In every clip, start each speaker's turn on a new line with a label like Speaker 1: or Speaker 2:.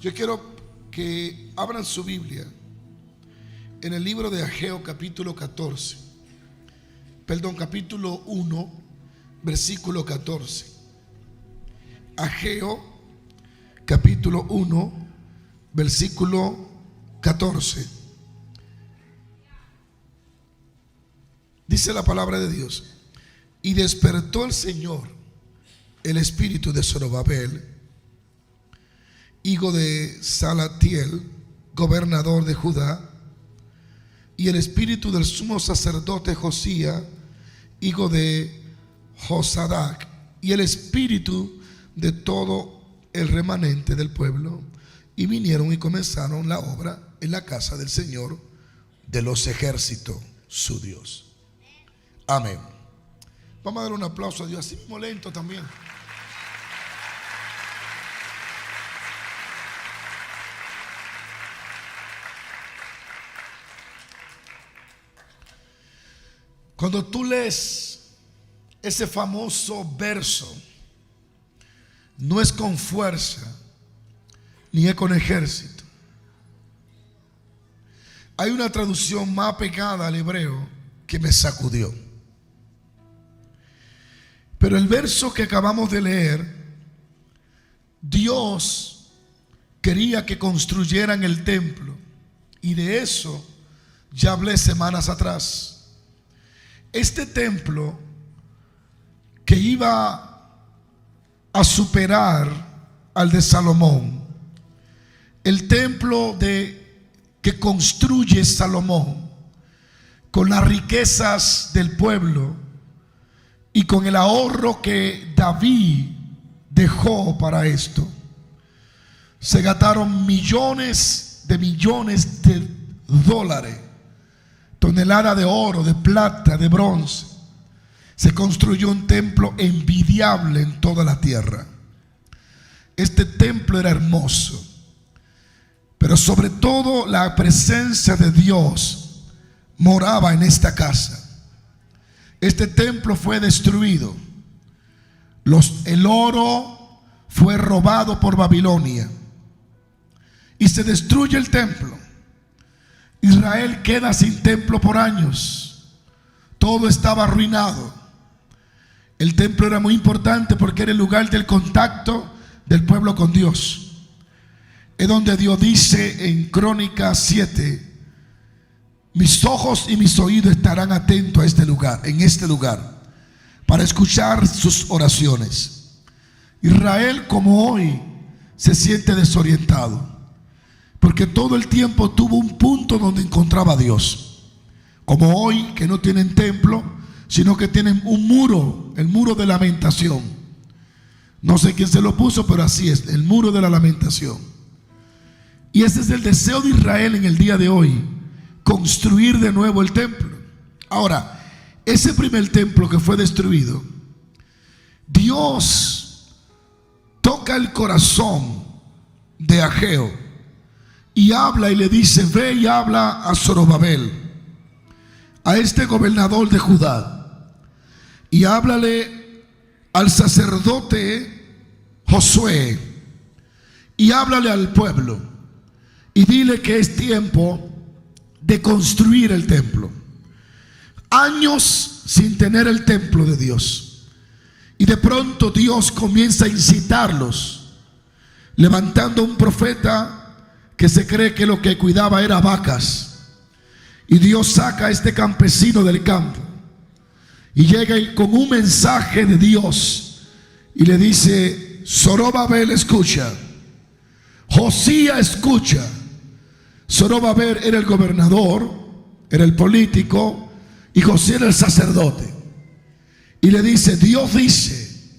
Speaker 1: Yo quiero que abran su Biblia en el libro de Ageo capítulo 1, versículo 14. Ageo capítulo 1, versículo 14. Dice la palabra de Dios: y despertó el Señor el espíritu de Zorobabel, hijo de Salatiel, gobernador de Judá, y el espíritu del sumo sacerdote Josías, hijo de Josadac, y el espíritu de todo el remanente del pueblo, y vinieron y comenzaron la obra en la casa del Señor de los ejércitos, su Dios. Amén. Vamos a dar un aplauso a Dios, así mismo lento también. Cuando tú lees ese famoso verso, no es con fuerza ni es con ejército. Hay una traducción más pegada al hebreo que me sacudió. Pero el verso que acabamos de leer, Dios quería que construyeran el templo, y de eso ya hablé semanas atrás. Este templo que iba a superar al de Salomón, el templo que construye Salomón con las riquezas del pueblo y con el ahorro que David dejó para esto, se gastaron millones de dólares, toneladas de oro, de plata, de bronce. Se construyó un templo envidiable en toda la tierra. Este templo era hermoso, pero sobre todo la presencia de Dios moraba en esta casa. Este templo fue destruido. El oro fue robado por Babilonia y se destruye el templo. Israel queda sin templo por años. Todo estaba arruinado. El templo era muy importante porque era el lugar del contacto del pueblo con Dios. Es donde Dios dice en Crónicas 7: mis ojos y mis oídos estarán atentos a este lugar, en este lugar, para escuchar sus oraciones. Israel, como hoy, se siente desorientado, porque todo el tiempo tuvo un punto donde encontraba a Dios. Como hoy, que no tienen templo, sino que tienen un muro, el muro de lamentación. No sé quién se lo puso, pero así es, el muro de la lamentación. Y ese es el deseo de Israel en el día de hoy: construir de nuevo el templo. Ahora, ese primer templo que fue destruido, Dios toca el corazón de Ageo y habla y le dice: ve y habla a Zorobabel, a este gobernador de Judá, y háblale al sacerdote Josué, y háblale al pueblo, y dile que es tiempo de construir el templo. Años sin tener el templo de Dios, y de pronto Dios comienza a incitarlos, levantando un profeta que se cree que lo que cuidaba era vacas. Y Dios saca a este campesino del campo y llega con un mensaje de Dios y le dice: Zorobabel, escucha. Josías, escucha. Zorobabel era el gobernador, era el político, y Josías era el sacerdote. Y le dice: Dios dice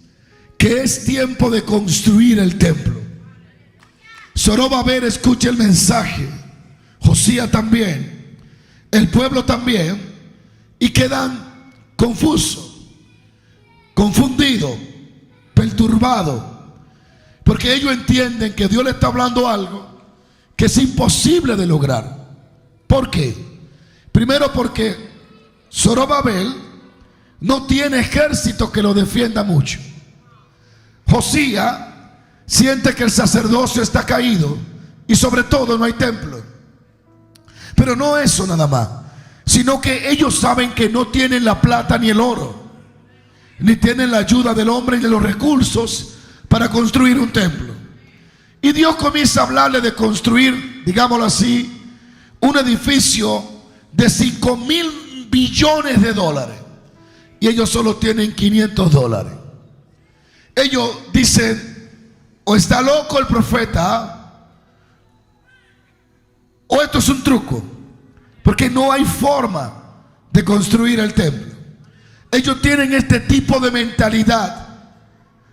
Speaker 1: que es tiempo de construir el templo. Zorobabel, escucha el mensaje. Josías también, el pueblo también, y quedan confusos, confundidos, perturbados, porque ellos entienden que Dios le está hablando algo que es imposible de lograr. ¿Por qué? Primero, porque Zorobabel no tiene ejército que lo defienda mucho. Josías siente que el sacerdocio está caído y sobre todo no hay templo. Pero no eso nada más, sino que ellos saben que no tienen la plata ni el oro, ni tienen la ayuda del hombre ni de los recursos para construir un templo. Y Dios comienza a hablarle de construir, digámoslo así, un edificio de 5,000 billones de dólares. Y ellos solo tienen 500 dólares. Ellos dicen, o está loco el profeta, o esto es un truco, porque no hay forma de construir el templo. Ellos tienen este tipo de mentalidad,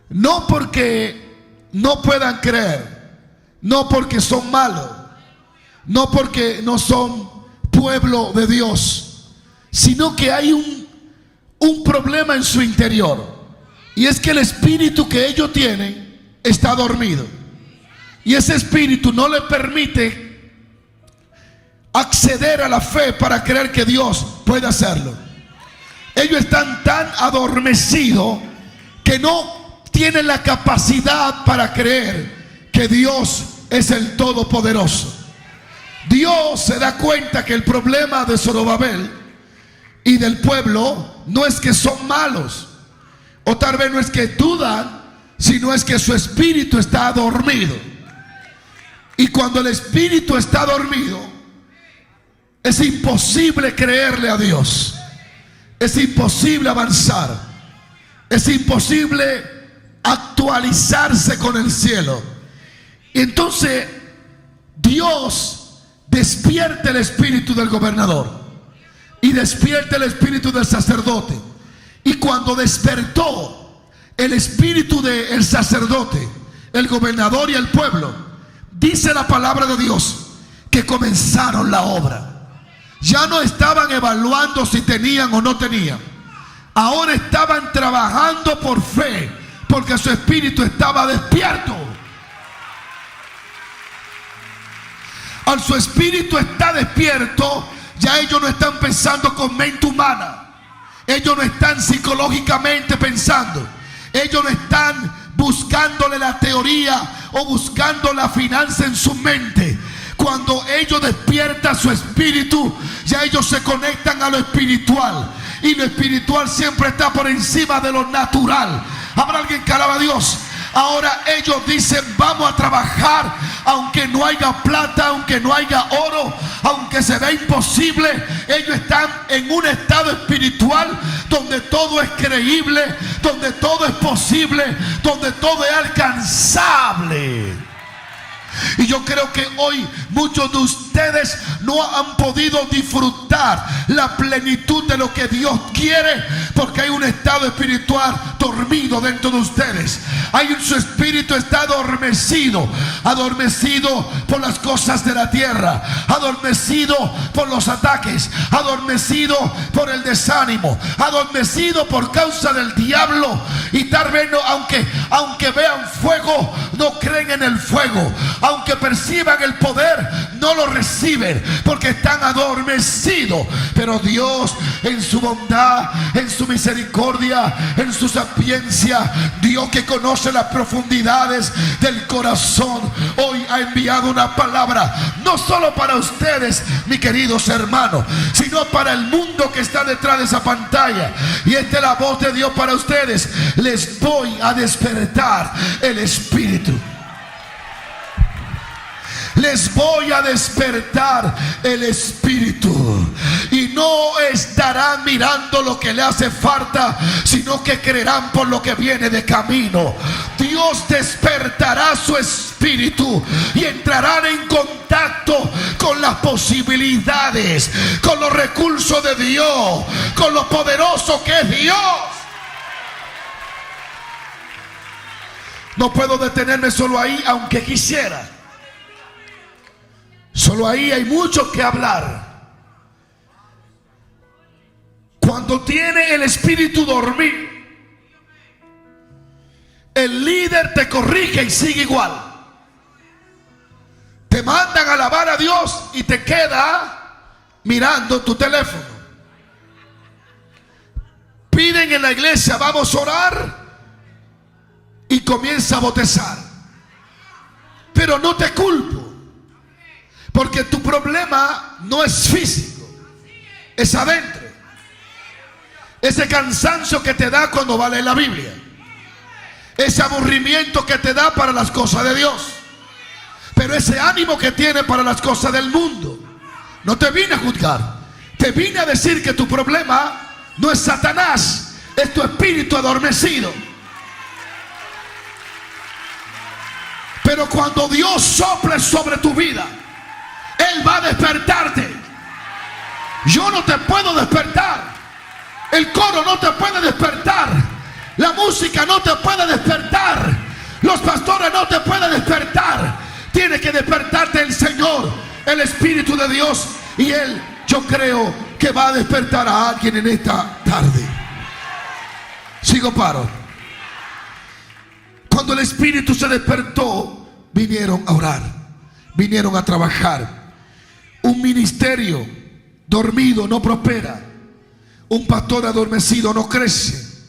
Speaker 1: no porque no puedan creer, no porque son malos, no porque no son pueblo de Dios, sino que hay un problema en su interior. Y es que el espíritu que ellos tienen está dormido. Y ese espíritu no le permite acceder a la fe para creer que Dios puede hacerlo. Ellos están tan adormecidos que no tienen la capacidad para creer que Dios es el Todopoderoso. Dios se da cuenta que el problema de Zorobabel y del pueblo no es que son malos, o tal vez no es que dudan, sino es que su espíritu está dormido. Y cuando el espíritu está dormido, es imposible creerle a Dios, es imposible avanzar, es imposible actualizarse con el cielo. Y entonces Dios despierta el espíritu del gobernador y despierta el espíritu del sacerdote. Y cuando despertó el espíritu del sacerdote, el gobernador y el pueblo, dice la palabra de Dios que comenzaron la obra. Ya no estaban evaluando si tenían o no tenían. Ahora estaban trabajando por fe, porque su espíritu estaba despierto. Al su espíritu está despierto, ya ellos no están pensando con mente humana. Ellos no están psicológicamente pensando. Ellos no están buscándole la teoría o buscando la finanza en su mente. Cuando ellos despiertan su espíritu, ya ellos se conectan a lo espiritual. Y lo espiritual siempre está por encima de lo natural. ¿Habrá alguien que alaba a Dios? Ahora ellos dicen, vamos a trabajar aunque no haya plata, aunque no haya oro, aunque se vea imposible. Ellos están en un estado espiritual donde todo es creíble, donde todo es posible, donde todo es alcanzable. Y yo creo que hoy muchos de ustedes no han podido disfrutar la plenitud de lo que Dios quiere, porque hay un estado espiritual dormido dentro de ustedes. Su espíritu está adormecido por las cosas de la tierra, adormecido por los ataques, adormecido por el desánimo, adormecido por causa del diablo. Y tal vez no, aunque vean fuego, no creen en el fuego. Aunque perciban el poder, no lo reciben porque están adormecidos. Pero Dios, en su bondad, en su misericordia, en su sapiencia, Dios que conoce las profundidades del corazón, hoy ha enviado una palabra, no solo para ustedes, mis queridos hermanos, sino para el mundo que está detrás de esa pantalla. Y esta es la voz de Dios para ustedes: les voy a despertar el espíritu. Les voy a despertar el espíritu. Y no estarán mirando lo que le hace falta, sino que creerán por lo que viene de camino. Dios despertará su espíritu y entrarán en contacto con las posibilidades, con los recursos de Dios, con lo poderoso que es Dios. No puedo detenerme solo ahí, aunque quisiera. Solo ahí hay mucho que hablar. Cuando tiene el espíritu dormido, el líder te corrige y sigue igual. Te mandan a alabar a Dios y te queda mirando tu teléfono. Piden en la iglesia, vamos a orar, y comienza a bostezar. Pero no te culpo, Porque tu problema no es físico, es adentro. Ese cansancio que te da cuando va a leer la Biblia, ese aburrimiento que te da para las cosas de Dios, pero ese ánimo que tiene para las cosas del mundo. No te vine a juzgar, te vine a decir que tu problema no es Satanás, es tu espíritu adormecido. Pero cuando Dios sople sobre tu vida, Él va a despertarte. Yo no te puedo despertar, el coro no te puede despertar, la música no te puede despertar, los pastores no te pueden despertar. Tiene que despertarte el Señor, el Espíritu de Dios, y Él, yo creo que va a despertar a alguien en esta tarde. Sigo paro. Cuando el Espíritu se despertó, vinieron a orar, vinieron a trabajar. Un ministerio dormido no prospera, un pastor adormecido no crece.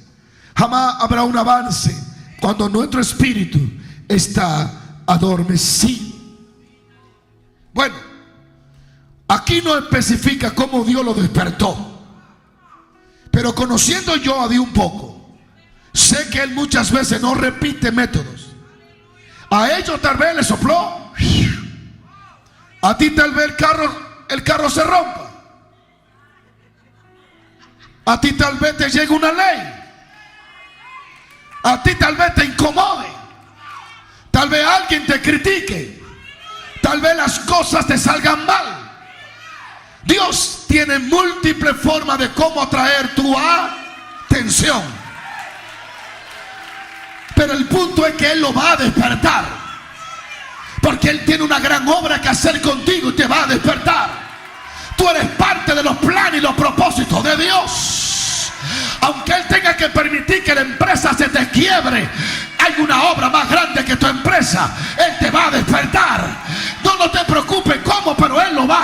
Speaker 1: Jamás habrá un avance cuando nuestro espíritu está adormecido. Bueno, aquí no especifica cómo Dios lo despertó, pero conociendo yo a Dios un poco, sé que Él muchas veces no repite métodos. A ellos tal vez le sopló, a ti tal vez el carro se rompa, a ti tal vez te llegue una ley, a ti tal vez te incomode, tal vez alguien te critique, tal vez las cosas te salgan mal. Dios tiene múltiples formas de cómo atraer tu atención, pero el punto es que Él lo va a despertar, porque Él tiene una gran obra que hacer contigo y te va a despertar. Tú eres parte de los planes y los propósitos de Dios. Aunque Él tenga que permitir que la empresa se te quiebre, hay una obra más grande que tu empresa. Él te va a despertar. No te preocupes cómo, pero Él lo va